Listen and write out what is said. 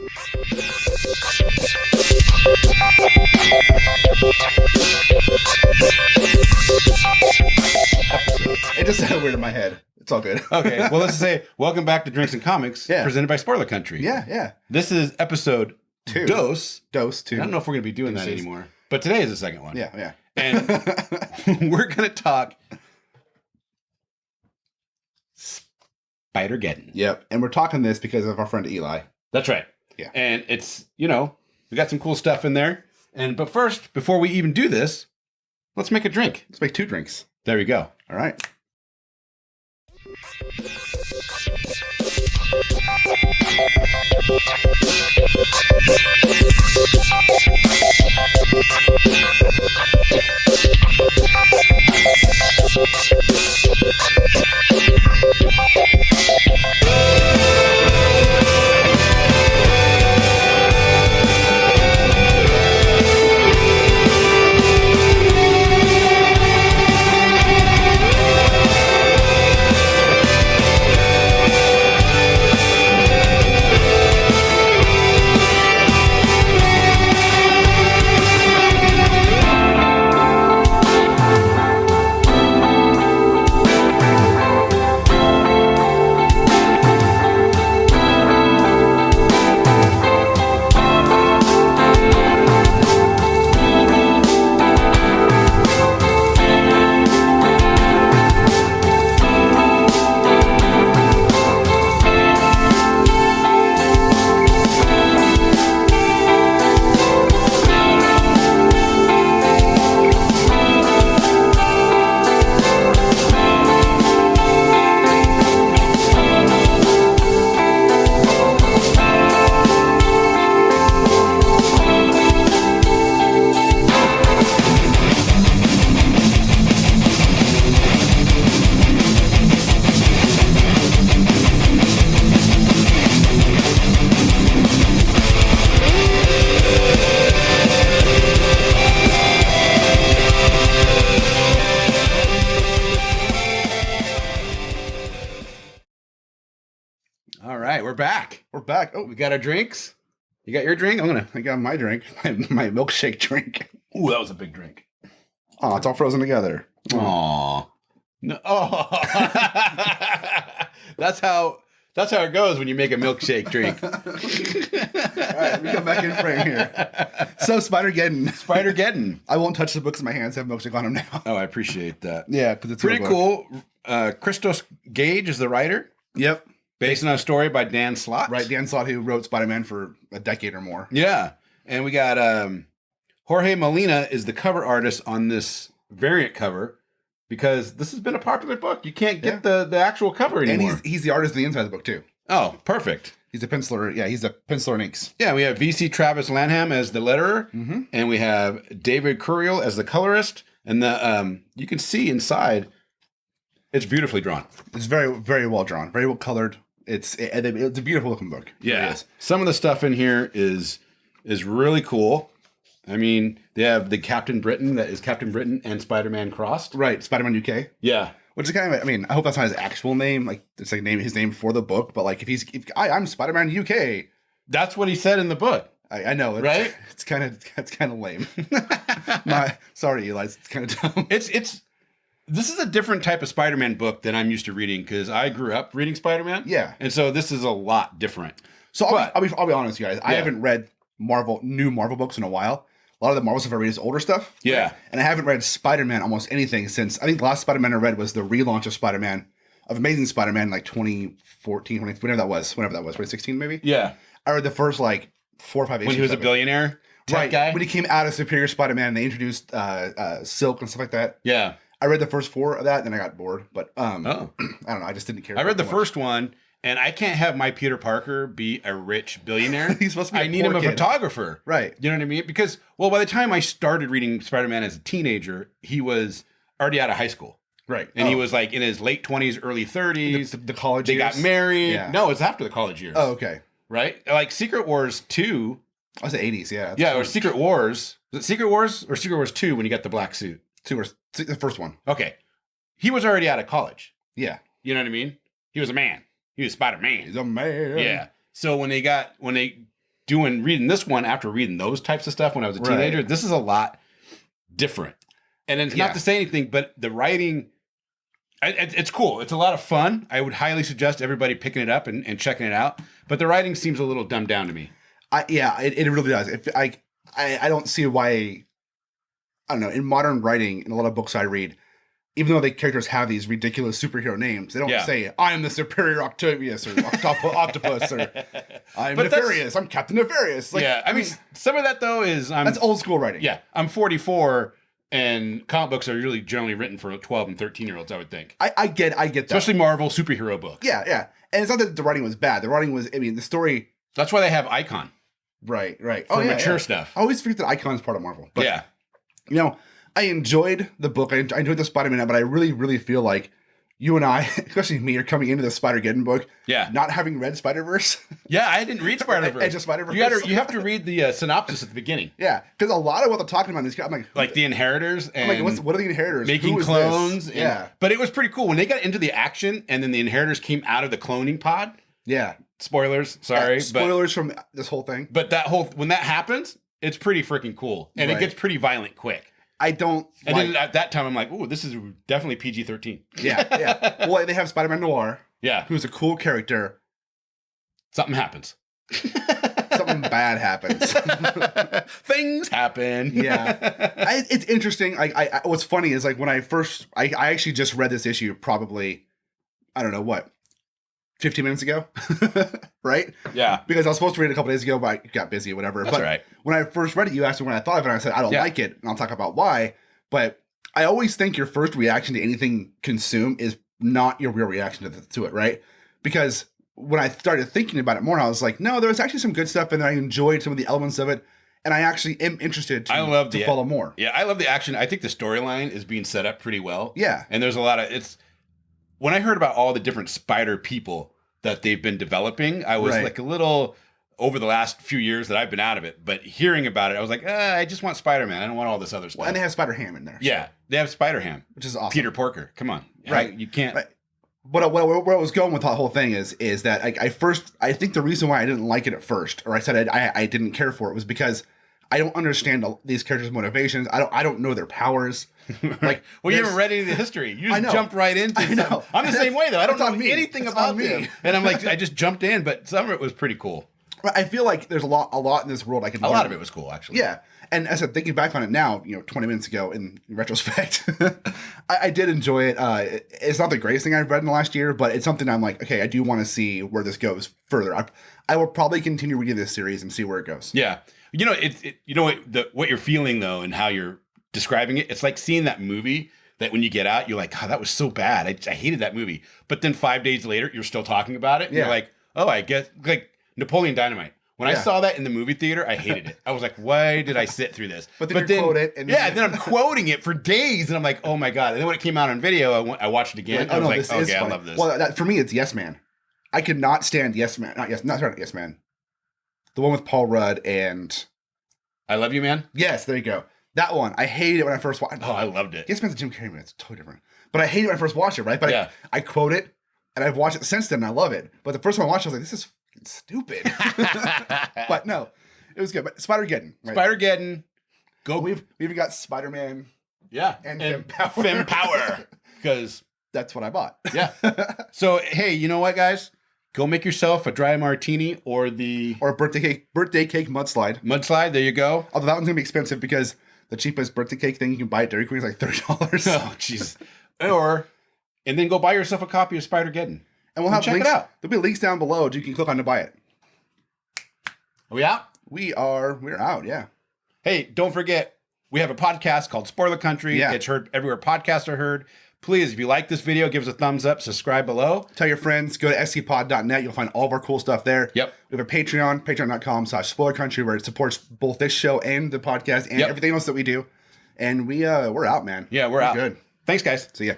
It just sounded weird in my head. It's all good. Okay, well, let's say welcome back to Drinks and Comics, presented by Spoiler Country. Yeah. This is episode 2. Dose 2. I don't know if we're going to be doing that anymore, but today is the second one. Yeah. And we're going to talk Spider-geddon. Yep, and we're talking this because of our friend Eli. That's right. Yeah. And it's, we got some cool stuff in there. But first, before we even do this, let's make a drink. Let's make 2 drinks. There we go. All right. All right, we're back. We're back. Oh, we got our drinks. You got your drink? I got my drink, my milkshake drink. Ooh, that was a big drink. Oh, it's all frozen together. Aw. No. Oh. That's how it goes when you make a milkshake drink. All right, let me come back in frame here. So, Spider-geddon. I won't touch the books in my hands. I have milkshake on them now. Oh, I appreciate that. Yeah, because it's pretty cool. Christos Gage is the writer. Yep. Based on a story by Dan Slott. Right, Dan Slott, who wrote Spider-Man for a decade or more. Yeah. And we got Jorge Molina is the cover artist on this variant cover because this has been a popular book. You can't get the actual cover anymore. And he's the artist of the inside of the book, too. Oh, perfect. He's a penciler. Yeah, he's a penciler and inks. Yeah, we have VC Travis Lanham as the letterer. Mm-hmm. And we have David Curiel as the colorist. And the you can see inside, it's beautifully drawn. It's very, very well drawn. Very well colored. It's a beautiful looking book. Yeah. Some of the stuff in here is really cool. I mean, they have the Captain Britain that is Captain Britain and Spider-Man crossed. Right, Spider-Man UK. Yeah. Which is kind of, I hope that's not his actual name. Like, it's like his name for the book. But like, I'm Spider-Man UK. That's what he said in the book. I know, right? It's kind of lame. Sorry, Eli. It's kind of dumb. This is a different type of Spider-Man book than I'm used to reading because I grew up reading Spider-Man. Yeah. And so this is a lot different. So I'll be honest, you guys. I haven't read new Marvel books in a while. A lot of the Marvel stuff I read is older stuff. Yeah. And I haven't read Spider-Man almost anything since, I think the last Spider-Man I read was the relaunch of Spider-Man, of Amazing Spider-Man, like 2014, whenever that was, 2016 maybe? Yeah. I read the first like 4 or 5 issues. When he was a billionaire tech guy? When he came out of Superior Spider-Man and they introduced Silk and stuff like that. Yeah. I read the first 4 of that, then I got bored. But I don't know. I just didn't care. I read the first one, and I can't have my Peter Parker be a rich billionaire. He's supposed to be I need him a kid. photographer. Right. You know what I mean? Because, by the time I started reading Spider-Man as a teenager, he was already out of high school. Right. And he was like in his late 20s, early 30s. The college years. They got married. Yeah. No, it's after the college years. Oh, okay. Right? Like Secret Wars 2. I was the 80s, yeah. Yeah, or Secret Wars. Was it Secret Wars or Secret Wars 2 when he got the black suit? The first one. Okay. He was already out of college. Yeah. You know what I mean? He was a man. He was Spider-Man. He's a man. Yeah. So when they reading this one after reading those types of stuff when I was a teenager. Right. This is a lot different. And it's not to say anything, but the writing, it's cool. It's a lot of fun. I would highly suggest everybody picking it up and checking it out. But the writing seems a little dumbed down to me. It really does. I don't see why. I don't know. In modern writing, in a lot of books I read, even though the characters have these ridiculous superhero names, they don't say, I am the superior Octavius or Octopus or I'm Nefarious. I'm Captain Nefarious. Like, I mean, some of that though is that's old school writing. Yeah, I'm 44. And comic books are really generally written for 12 and 13-year-olds, I would think. I get that. Especially Marvel superhero books. Yeah. And it's not that the writing was bad. The writing was, the story. That's why they have Icon. Right. For mature stuff. I always forget that Icon is part of Marvel. But, yeah. I enjoyed the book. I enjoyed the Spider-Man, but I really, really feel like you and I, especially me, are coming into the Spider-geddon book. Yeah. Not having read Spider-Verse. Yeah, I didn't read Spider-Verse. Edge of Spider-Verse. You have to read the synopsis at the beginning. Yeah, because a lot of what they're talking about in these, I'm like the Inheritors. And I'm like, what are the Inheritors? Making clones. But it was pretty cool when they got into the action, and then the Inheritors came out of the cloning pod. Yeah. Spoilers. Sorry. Spoilers from this whole thing. But when that happens, it's pretty freaking cool, and it gets pretty violent quick. Then at that time, I'm like, ooh, this is definitely PG-13. Yeah. Well, they have Spider-Man Noir. Yeah. Who's a cool character. Something happens. Something bad happens. Things happen. Yeah. It's interesting. What's funny is when I actually just read this issue probably, I don't know what, 15 minutes ago, right? Yeah. Because I was supposed to read it a couple days ago, but I got busy or whatever. That's right. When I first read it, you asked me when I thought of it, and I said, I don't like it, and I'll talk about why. But I always think your first reaction to anything consumed is not your real reaction to it, right? Because when I started thinking about it more, I was like, no, there was actually some good stuff, and I enjoyed some of the elements of it, and I actually am interested to follow more. Yeah, I love the action. I think the storyline is being set up pretty well. Yeah. And there's a lot of, when I heard about all the different spider people that they've been developing, I was like a little, over the last few years that I've been out of it, but hearing about it, I was like, I just want Spider-Man. I don't want all this other stuff. Well, and they have Spider-Ham in there. Yeah, they have Spider-Ham. Which is awesome. Peter Porker, come on. Right. You can't. Right. Where I was going with the whole thing is that I think the reason why I didn't like it at first, or I said I didn't care for it, was because I don't understand these characters' motivations. I don't know their powers. Like, well, you haven't read any of the history. You just jumped right into it. I'm the same way though. I don't know anything about them, and I'm like, I just jumped in, but some of it was pretty cool. I feel like there's a lot in this world I can learn. A lot of it was cool, actually. Yeah, and as I said, thinking back on it now, 20 minutes ago in retrospect, I did enjoy it. It's not the greatest thing I've read in the last year, but it's something I'm like, okay, I do want to see where this goes further. I will probably continue reading this series and see where it goes. Yeah, what you're feeling though, and how you're describing it, it's like seeing that movie that when you get out, you're like, oh, that was so bad. I hated that movie. But then 5 days later, you're still talking about it. And you're like, oh, I guess, like Napoleon Dynamite. When I saw that in the movie theater, I hated it. I was like, why did I sit through this? But then quote it. And then I'm quoting it for days. And I'm like, oh my God. And then when it came out on video, I watched it again. I was like, okay, I love this. Well, for me, it's Yes Man. I could not stand Yes Man. Not Yes Man. The one with Paul Rudd and... I Love You, Man? Yes, there you go. That one. I hated it when I first watched it. Oh, I loved it. Yes Man's a Jim Carrey movie. It's totally different. But I hated it when I first watched it, right? But I quote it, and I've watched it since then, and I love it. But the first time I watched it, I was like, this is stupid. But no, it was good. But Spidergeddon. Right? Spidergeddon. Go. We've even got Spider-Man. Yeah. And Fempower. Fempower. Because that's what I bought. Yeah. So, hey, you know what, guys? Go make yourself a dry martini or a birthday cake mudslide. Mudslide, there you go. Although that one's gonna be expensive because the cheapest birthday cake thing you can buy at Dairy Queen is like $30. Oh, jeez. And then go buy yourself a copy of Spidergeddon. And we'll have check links. It out. There'll be links down below you can click on to buy it. Are we out? We're out, yeah. Hey, don't forget, we have a podcast called Spoiler Country. Yeah. It's heard everywhere podcasts are heard. Please, if you like this video, give us a thumbs up, subscribe below. Tell your friends, go to scpod.net. You'll find all of our cool stuff there. Yep. We have a Patreon, patreon.com/spoilercountry, where it supports both this show and the podcast and everything else that we do. And we're out, man. Yeah, we're out. Good. Thanks, guys. See ya.